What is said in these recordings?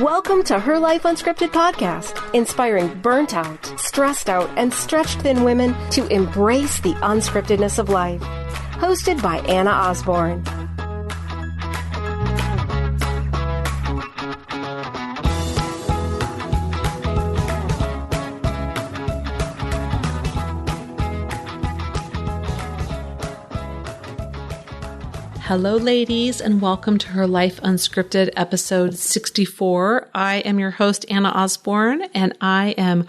Welcome to Her Life Unscripted podcast, inspiring burnt out, stressed out, and stretched thin women to embrace the unscriptedness of life. Hosted by Anna Osborne. Hello, ladies, and welcome to Her Life Unscripted, episode 64. I am your host, Anna Osborne, and I'm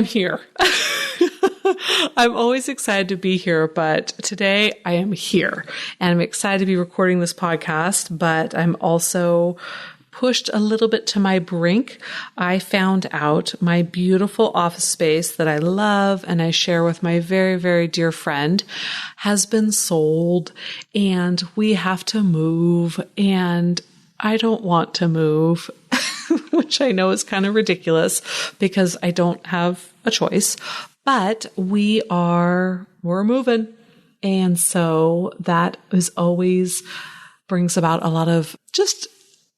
here. I'm always excited to be here, but today I am here, and I'm excited to be recording this podcast, but I'm also pushed a little bit to my brink. I found out my beautiful office space that I love and I share with my very, very dear friend has been sold, and we have to move, and I don't want to move, which I know is kind of ridiculous because I don't have a choice, but we're moving. And so that is always brings about a lot of just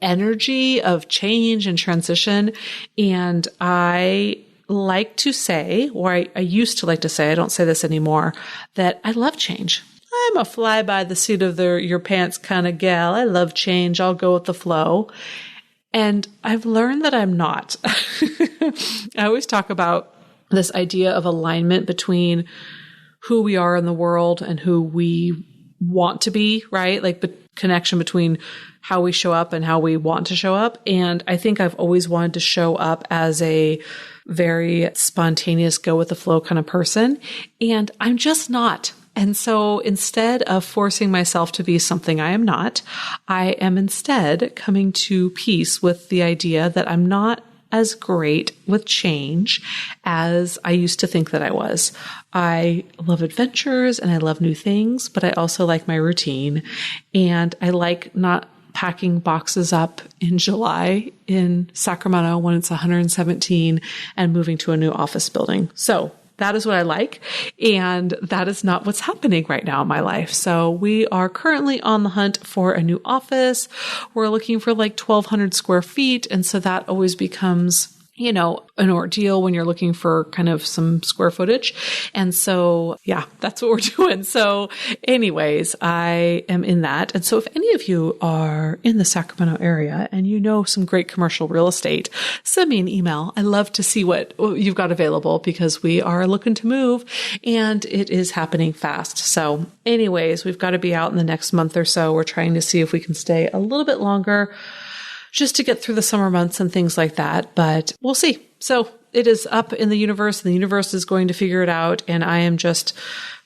energy of change and transition. And I like to say, or I used to like to say, I don't say this anymore, that I love change. I'm a fly by the seat of your pants kind of gal. I love change. I'll go with the flow. And I've learned that I'm not. I always talk about this idea of alignment between who we are in the world and who we want to be, right? Like the connection between how we show up and how we want to show up. And I think I've always wanted to show up as a very spontaneous, go with the flow kind of person. And I'm just not. And so instead of forcing myself to be something I am not, I am instead coming to peace with the idea that I'm not as great with change as I used to think that I was. I love adventures and I love new things, but I also like my routine, and I like not packing boxes up in July in Sacramento when it's 117 and moving to a new office building. So that is what I like. And that is not what's happening right now in my life. So we are currently on the hunt for a new office. We're looking for like 1,200 square feet. And so that always becomes, an ordeal when you're looking for kind of some square footage. And so, yeah, that's what we're doing. So anyways, I am in that. And so if any of you are in the Sacramento area and you know some great commercial real estate, send me an email. I love to see what you've got available because we are looking to move and it is happening fast. So anyways, we've got to be out in the next month or so. We're trying to see if we can stay a little bit longer, just to get through the summer months and things like that. But we'll see. So it is up in the universe, and the universe is going to figure it out. And I am just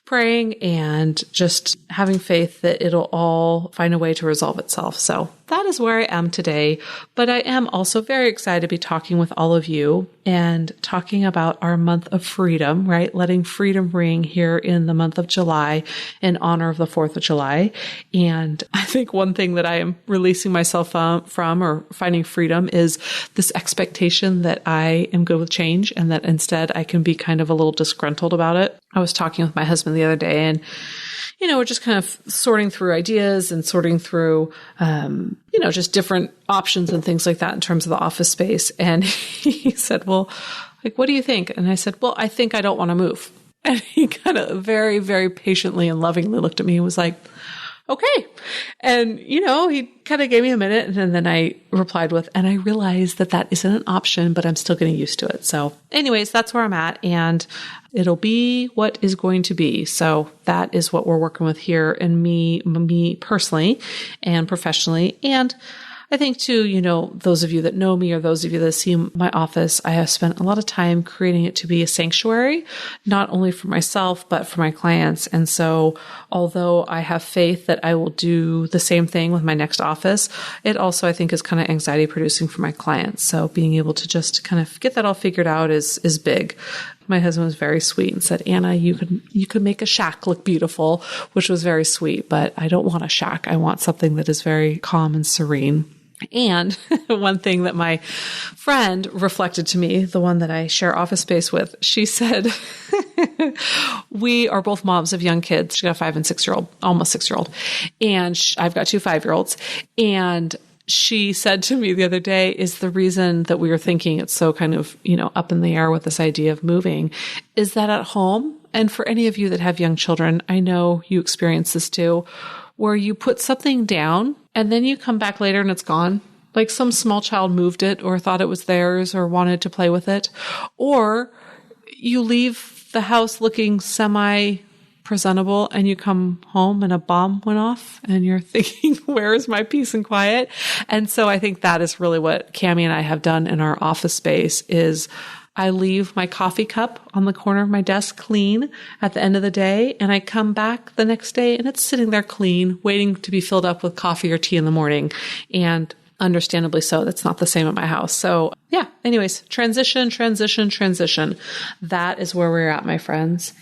praying and just having faith that it'll all find a way to resolve itself. So that is where I am today. But I am also very excited to be talking with all of you and talking about our month of freedom, right? Letting freedom ring here in the month of July in honor of the 4th of July. And I think one thing that I am releasing myself from or finding freedom is this expectation that I am good with change and that instead I can be kind of a little disgruntled about it. I was talking with my husband the other day, and we're just kind of sorting through ideas and sorting through, just different options and things like that in terms of the office space. And he said, well, like, what do you think? And I said, well, I think I don't want to move. And he kind of very, very patiently and lovingly looked at me and was like, okay. And, he kind of gave me a minute, and then I replied with, and I realized that isn't an option, but I'm still getting used to it. So anyways, that's where I'm at, and it'll be what is going to be. So that is what we're working with here, and me personally and professionally. And I think too, those of you that know me or those of you that see my office, I have spent a lot of time creating it to be a sanctuary, not only for myself, but for my clients. And so although I have faith that I will do the same thing with my next office, it also, I think, is kind of anxiety producing for my clients. So being able to just kind of get that all figured out is big. My husband was very sweet and said, Anna, you could make a shack look beautiful, which was very sweet, but I don't want a shack. I want something that is very calm and serene. And one thing that my friend reflected to me, the one that I share office space with, she said, we are both moms of young kids. She got a 5 and 6-year-old, almost 6-year-old. And I've got 2 5-year-olds. And she said to me the other day is the reason that we were thinking it's so kind of, up in the air with this idea of moving is that at home, and for any of you that have young children, I know you experience this too, where you put something down and then you come back later and it's gone. Like some small child moved it or thought it was theirs or wanted to play with it. Or you leave the house looking semi-presentable and you come home and a bomb went off and you're thinking, where is my peace and quiet? And so I think that is really what Cammie and I have done in our office space is I leave my coffee cup on the corner of my desk clean at the end of the day, and I come back the next day and it's sitting there clean, waiting to be filled up with coffee or tea in the morning. And understandably so, that's not the same at my house. So yeah, anyways, transition. That is where we're at, my friends.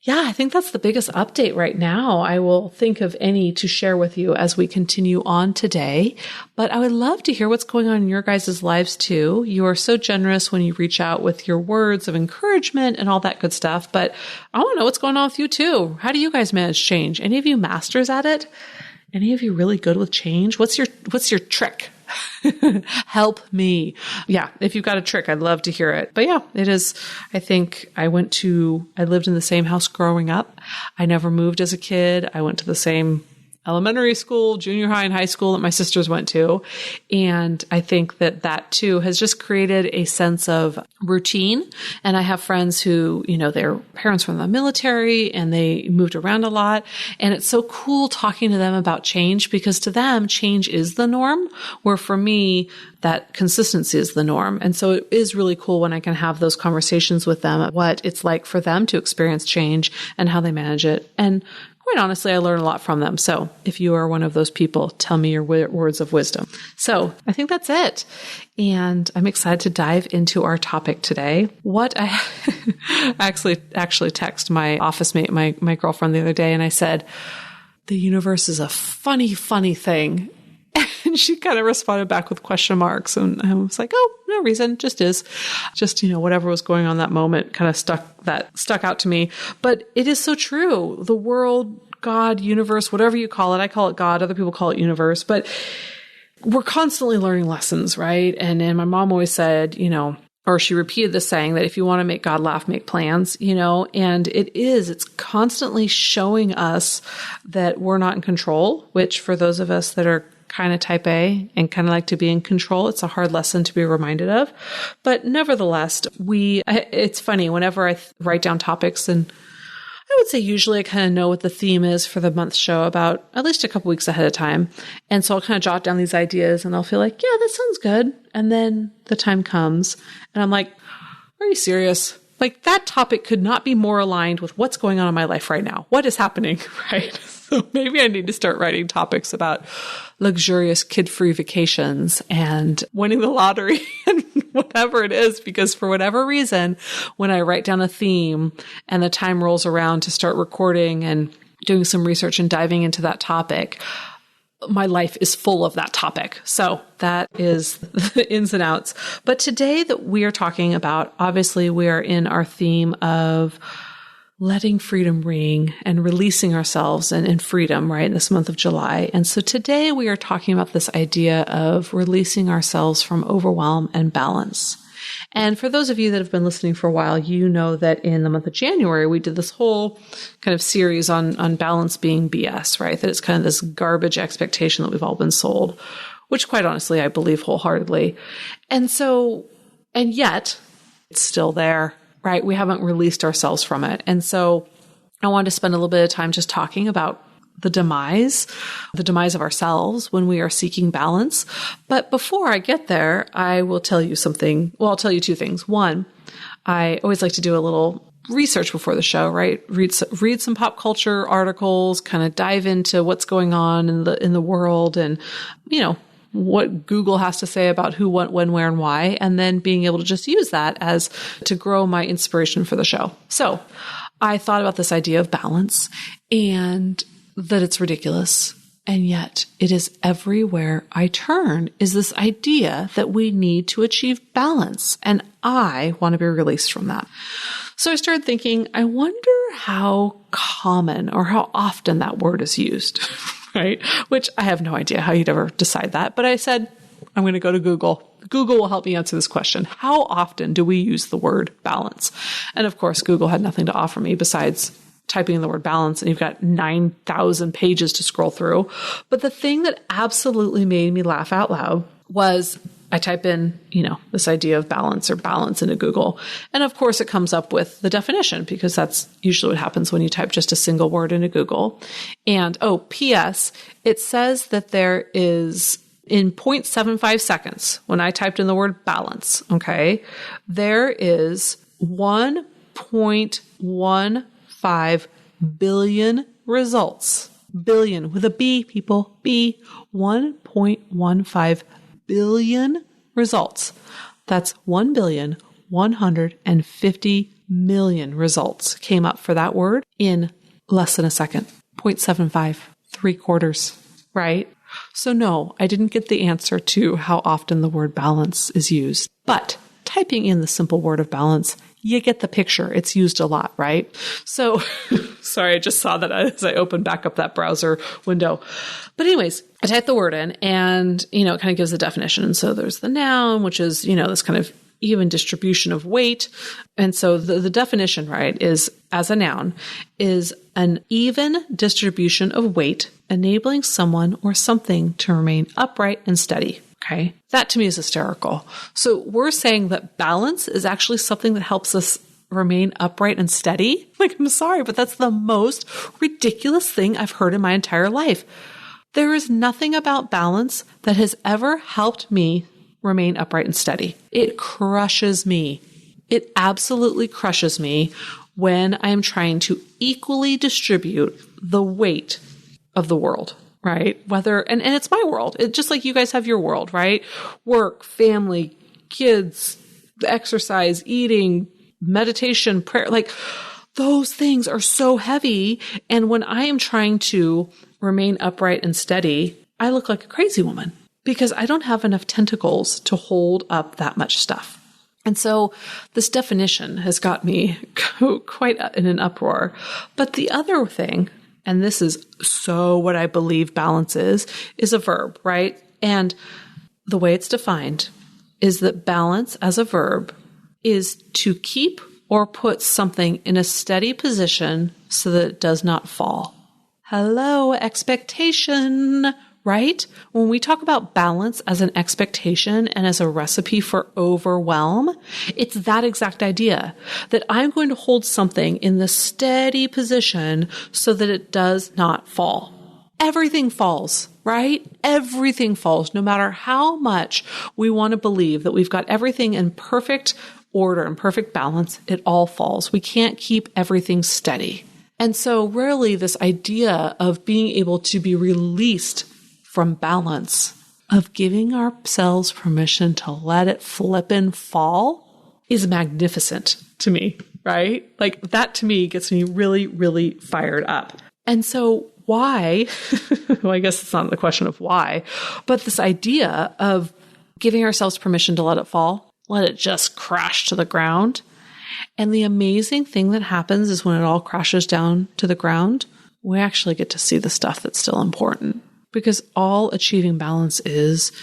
Yeah, I think that's the biggest update right now. I will think of any to share with you as we continue on today. But I would love to hear what's going on in your guys' lives too. You are so generous when you reach out with your words of encouragement and all that good stuff. But I want to know what's going on with you too. How do you guys manage change? Any of you masters at it? Any of you really good with change? What's your trick? Help me. Yeah. If you've got a trick, I'd love to hear it. But yeah, it is. I think I lived in the same house growing up. I never moved as a kid. I went to the same elementary school, junior high, and high school that my sisters went to. And I think that too has just created a sense of routine. And I have friends who, their parents were in the military and they moved around a lot. And it's so cool talking to them about change because to them, change is the norm, where for me, that consistency is the norm. And so it is really cool when I can have those conversations with them, what it's like for them to experience change and how they manage it. And quite honestly, I learn a lot from them. So if you are one of those people, tell me your words of wisdom. So I think that's it. And I'm excited to dive into our topic today. What I actually texted my office mate, my girlfriend the other day, and I said, the universe is a funny, funny thing. And she kind of responded back with question marks. And I was like, oh, no reason, just is. Just, whatever was going on that moment kind of stuck out to me. But it is so true. The world, God, universe, whatever you call it. I call it God. Other people call it universe. But we're constantly learning lessons, right? And my mom always said, or she repeated this saying that if you want to make God laugh, make plans, and it's constantly showing us that we're not in control, which for those of us that are kind of type A and kind of like to be in control, it's a hard lesson to be reminded of. But nevertheless, it's funny whenever I write down topics, and I would say usually I kind of know what the theme is for the month's show about at least a couple weeks ahead of time. And so I'll kind of jot down these ideas and I'll feel like, yeah, that sounds good. And then the time comes and I'm like, are you serious? Like that topic could not be more aligned with what's going on in my life right now. What is happening, right? So maybe I need to start writing topics about luxurious kid-free vacations and winning the lottery and whatever it is, because for whatever reason, when I write down a theme and the time rolls around to start recording and doing some research and diving into that topic, my life is full of that topic. So that is the ins and outs. But today that we are talking about, obviously we are in our theme of letting freedom ring and releasing ourselves in freedom, right, this month of July. And so today we are talking about this idea of releasing ourselves from overwhelm and balance. And for those of you that have been listening for a while, you know that in the month of January, we did this whole kind of series on balance being BS, right? That it's kind of this garbage expectation that we've all been sold, which quite honestly, I believe wholeheartedly. And yet it's still there, right? We haven't released ourselves from it. And so I wanted to spend a little bit of time just talking about the demise of ourselves when we are seeking balance. But before I get there, I will tell you something. Well, I'll tell you two things. One, I always like to do a little research before the show, right? Read some pop culture articles, kind of dive into what's going on in the world and, what Google has to say about who, what, when, where, and why, and then being able to just use that as to grow my inspiration for the show. So I thought about this idea of balance and that it's ridiculous. And yet it is everywhere I turn is this idea that we need to achieve balance. And I want to be released from that. So I started thinking, I wonder how common or how often that word is used, right? Which I have no idea how you'd ever decide that. But I said, I'm going to go to Google. Google will help me answer this question. How often do we use the word balance? And of course, Google had nothing to offer me besides typing in the word balance, and you've got 9,000 pages to scroll through. But the thing that absolutely made me laugh out loud was I type in, this idea of balance or balance into Google. And of course, it comes up with the definition, because that's usually what happens when you type just a single word into Google. And, P.S., it says that there is, in 0.75 seconds, when I typed in the word balance, okay, there is 1.15 billion results. Billion with a B, people. B. 1.15 billion results. That's 1,150,000,000 results came up for that word in less than a second. 0.75, 3/4, right? So no, I didn't get the answer to how often the word balance is used. But typing in the simple word of balance, you get the picture. It's used a lot, right? So, sorry, I just saw that as I opened back up that browser window. But anyways, I typed the word in and, it kind of gives a definition. And so there's the noun, which is, this kind of even distribution of weight. And so the definition, right, is as a noun is an even distribution of weight, enabling someone or something to remain upright and steady. Okay. That to me is hysterical. So we're saying that balance is actually something that helps us remain upright and steady. Like, I'm sorry, but that's the most ridiculous thing I've heard in my entire life. There is nothing about balance that has ever helped me remain upright and steady. It crushes me. It absolutely crushes me when I am trying to equally distribute the weight of the world. Right? And it's my world. It's just like you guys have your world, right? Work, family, kids, exercise, eating, meditation, prayer, like those things are so heavy. And when I am trying to remain upright and steady, I look like a crazy woman because I don't have enough tentacles to hold up that much stuff. And so this definition has got me quite in an uproar. But the other thing, and this is so what I believe balance is a verb, right? And the way it's defined is that balance as a verb is to keep or put something in a steady position so that it does not fall. Hello, expectation, right? When we talk about balance as an expectation and as a recipe for overwhelm, it's that exact idea that I'm going to hold something in the steady position so that it does not fall. Everything falls, right? Everything falls. No matter how much we want to believe that we've got everything in perfect order and perfect balance, it all falls. We can't keep everything steady. And so really this idea of being able to be released from balance, of giving ourselves permission to let it flip and fall is magnificent to me, right? Like that to me gets me really, really fired up. And so why, well, I guess it's not the question of why, but this idea of giving ourselves permission to let it fall, let it just crash to the ground. And the amazing thing that happens is when it all crashes down to the ground, we actually get to see the stuff that's still important. Because all achieving balance is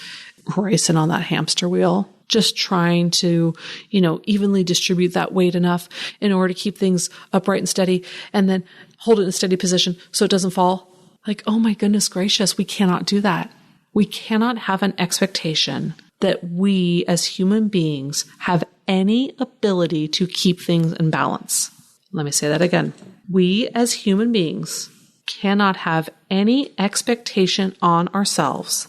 racing on that hamster wheel, just trying to, evenly distribute that weight enough in order to keep things upright and steady and then hold it in a steady position so it doesn't fall. Like, oh my goodness gracious, we cannot do that. We cannot have an expectation that we as human beings have any ability to keep things in balance. Let me say that again. We as human beings cannot have any expectation on ourselves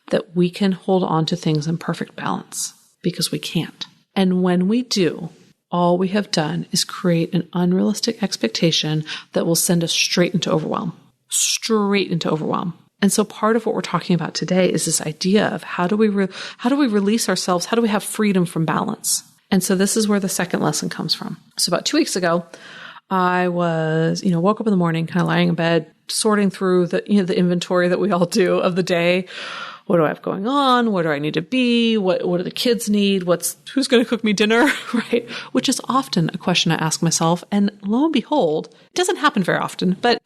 that we can hold on to things in perfect balance, because we can't. And when we do, all we have done is create an unrealistic expectation that will send us straight into overwhelm. And so part of what we're talking about today is this idea of how do we release ourselves? How do we have freedom from balance? And so this is where the second lesson comes from. So about 2 weeks ago, I was, woke up in the morning, kind of lying in bed, sorting through the inventory that we all do of the day. What do I have going on? Where do I need to be? What do the kids need? Who's going to cook me dinner? Right? Which is often a question I ask myself. And lo and behold, it doesn't happen very often, but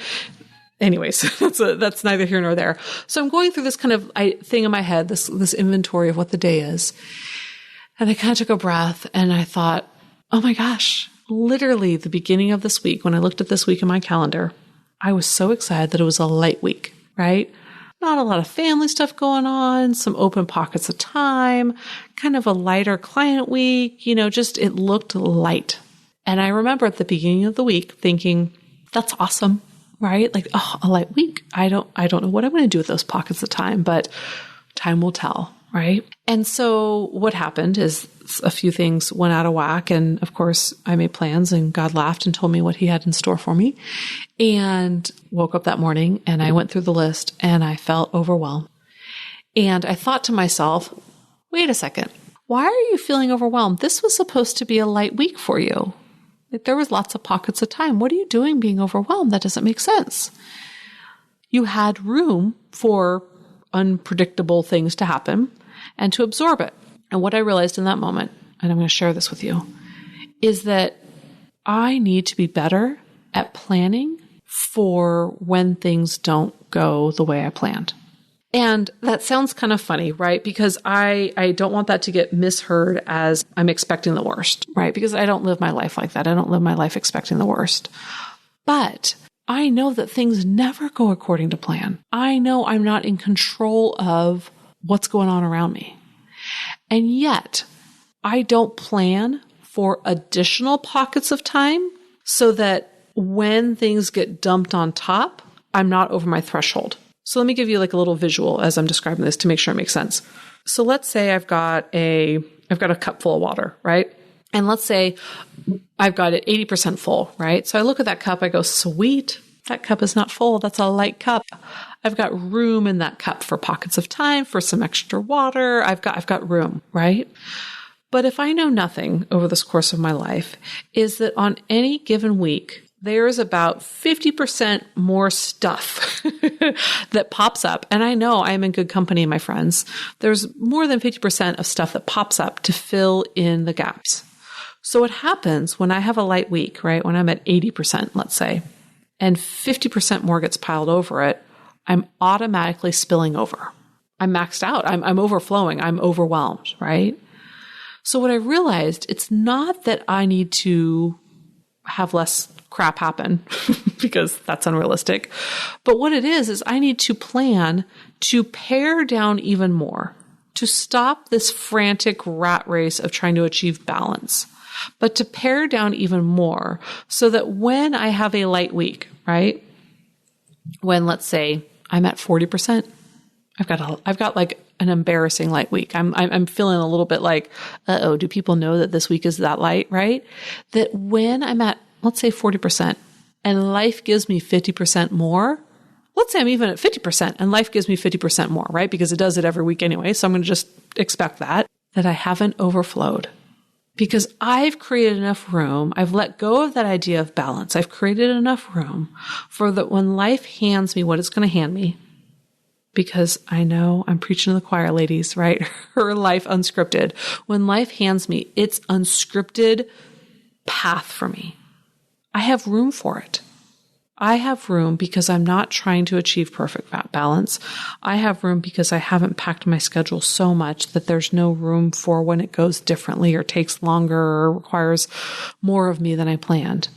anyways, that's neither here nor there. So I'm going through this kind of thing in my head, this inventory of what the day is. And I kind of took a breath and I thought, oh my gosh, literally the beginning of this week, when I looked at this week in my calendar, I was so excited that it was a light week, right? Not a lot of family stuff going on, some open pockets of time, kind of a lighter client week, just it looked light. And I remember at the beginning of the week thinking, that's awesome, right? Like, oh, a light week. I don't know what I'm going to do with those pockets of time, but time will tell, right? And so what happened is a few things went out of whack. And of course, I made plans and God laughed and told me what he had in store for me. And woke up that morning and I went through the list and I felt overwhelmed. And I thought to myself, wait a second, why are you feeling overwhelmed? This was supposed to be a light week for you. Like, there was lots of pockets of time. What are you doing being overwhelmed? That doesn't make sense. You had room for unpredictable things to happen and to absorb it. And what I realized in that moment, and I'm going to share this with you, is that I need to be better at planning for when things don't go the way I planned. And that sounds kind of funny, right? Because I don't want that to get misheard as I'm expecting the worst, right? Because I don't live my life like that. I don't live my life expecting the worst. But I know that things never go according to plan. I know I'm not in control of what's going on around me. And yet, I don't plan for additional pockets of time so that when things get dumped on top, I'm not over my threshold. So let me give you like a little visual as I'm describing this to make sure it makes sense. So let's say I've got a cup full of water, right? And let's say I've got it 80% full, right? So I look at that cup, I go, sweet, that cup is not full. That's a light cup. I've got room in that cup for pockets of time, for some extra water. I've got room, right? But if I know nothing over this course of my life, is that on any given week, there is about 50% more stuff that pops up. And I know I'm in good company, my friends. There's more than 50% of stuff that pops up to fill in the gaps. So what happens when I have a light week, right? When I'm at 80%, let's say, and 50% more gets piled over it, I'm automatically spilling over. I'm maxed out. I'm overflowing. I'm overwhelmed, right? So what I realized, it's not that I need to have less crap happen because that's unrealistic. But what it is I need to plan to pare down even more, to stop this frantic rat race of trying to achieve balance, but to pare down even more so that when I have a light week, right? When let's say I'm at 40%, I've got like an embarrassing light week. I'm feeling a little bit like, do people know that this week is that light, right? That when I'm at, let's say 40% and life gives me 50% more, let's say I'm even at 50% and life gives me 50% more, right? Because it does it every week anyway. So I'm going to just expect that I haven't overflowed because I've created enough room. I've let go of that idea of balance. I've created enough room for that when life hands me what it's going to hand me, because I know I'm preaching to the choir, ladies, right? Her life unscripted. When life hands me its unscripted path for me, I have room for it. I have room because I'm not trying to achieve perfect balance. I have room because I haven't packed my schedule so much that there's no room for when it goes differently or takes longer or requires more of me than I planned.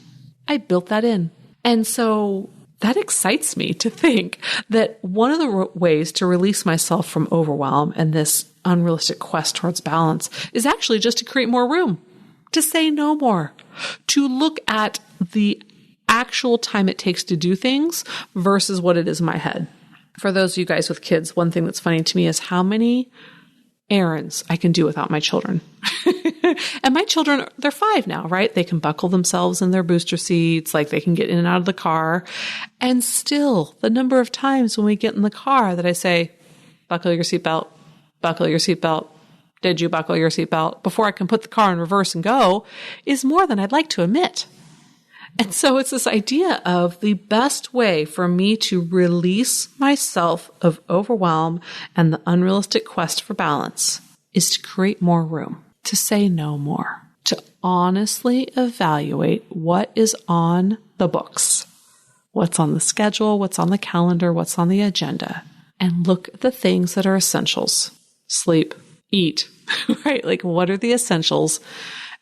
I built that in. And so that excites me to think that one of the ways to release myself from overwhelm and this unrealistic quest towards balance is actually just to create more room, to say no more, to look at the actual time it takes to do things versus what it is in my head. For those of you guys with kids, one thing that's funny to me is how many errands I can do without my children. And my children, they're 5 now, right? They can buckle themselves in their booster seats, like they can get in and out of the car. And still, the number of times when we get in the car that I say, buckle your seatbelt, buckle your seatbelt. Did you buckle your seatbelt? Before I can put the car in reverse and go is more than I'd like to admit. And so it's this idea of the best way for me to release myself of overwhelm and the unrealistic quest for balance is to create more room, to say no more, to honestly evaluate what is on the books what's on the schedule, what's on the calendar, what's on the agenda, and look at the things that are essentials. Sleep, eat, right? Like, what are the essentials?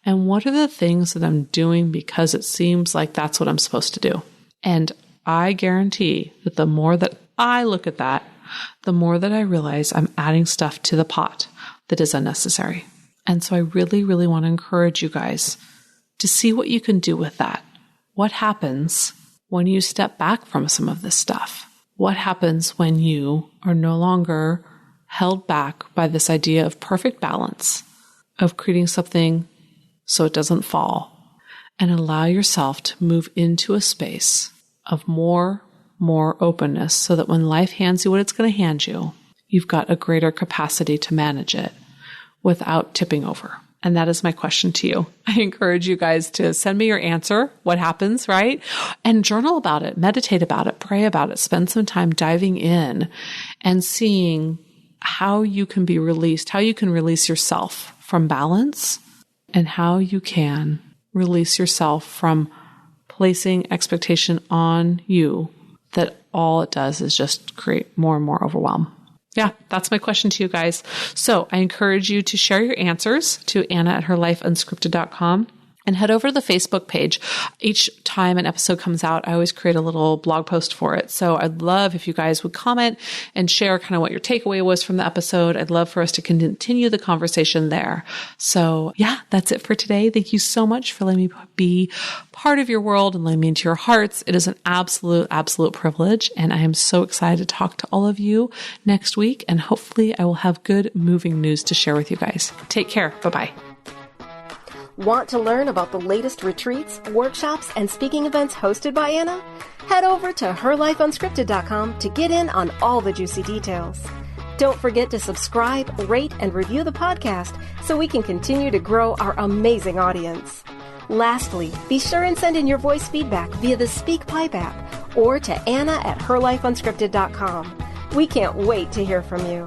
And what are the things that I'm doing because it seems like that's what I'm supposed to do? And I guarantee that the more that I look at that, the more that I realize I'm adding stuff to the pot that is unnecessary. And so I really, really want to encourage you guys to see what you can do with that. What happens when you step back from some of this stuff? What happens when you are no longer held back by this idea of perfect balance, of creating something so it doesn't fall, and allow yourself to move into a space of more openness so that when life hands you what it's going to hand you, you've got a greater capacity to manage it without tipping over. And that is my question to you. I encourage you guys to send me your answer, what happens, right? And journal about it, meditate about it, pray about it, spend some time diving in and seeing how you can be released, how you can release yourself from balance, and how you can release yourself from placing expectation on you that all it does is just create more and more overwhelm. Yeah, that's my question to you guys. So I encourage you to share your answers to Anna@herlifeunscripted.com. And head over to the Facebook page. Each time an episode comes out, I always create a little blog post for it. So I'd love if you guys would comment and share kind of what your takeaway was from the episode. I'd love for us to continue the conversation there. So yeah, that's it for today. Thank you so much for letting me be part of your world and letting me into your hearts. It is an absolute privilege. And I am so excited to talk to all of you next week. And hopefully I will have good moving news to share with you guys. Take care. Bye-bye. Want to learn about the latest retreats, workshops, and speaking events hosted by Anna? Head over to herlifeunscripted.com to get in on all the juicy details. Don't forget to subscribe, rate, and review the podcast so we can continue to grow our amazing audience. Lastly, be sure and send in your voice feedback via the SpeakPipe app or to Anna@herlifeunscripted.com. We can't wait to hear from you.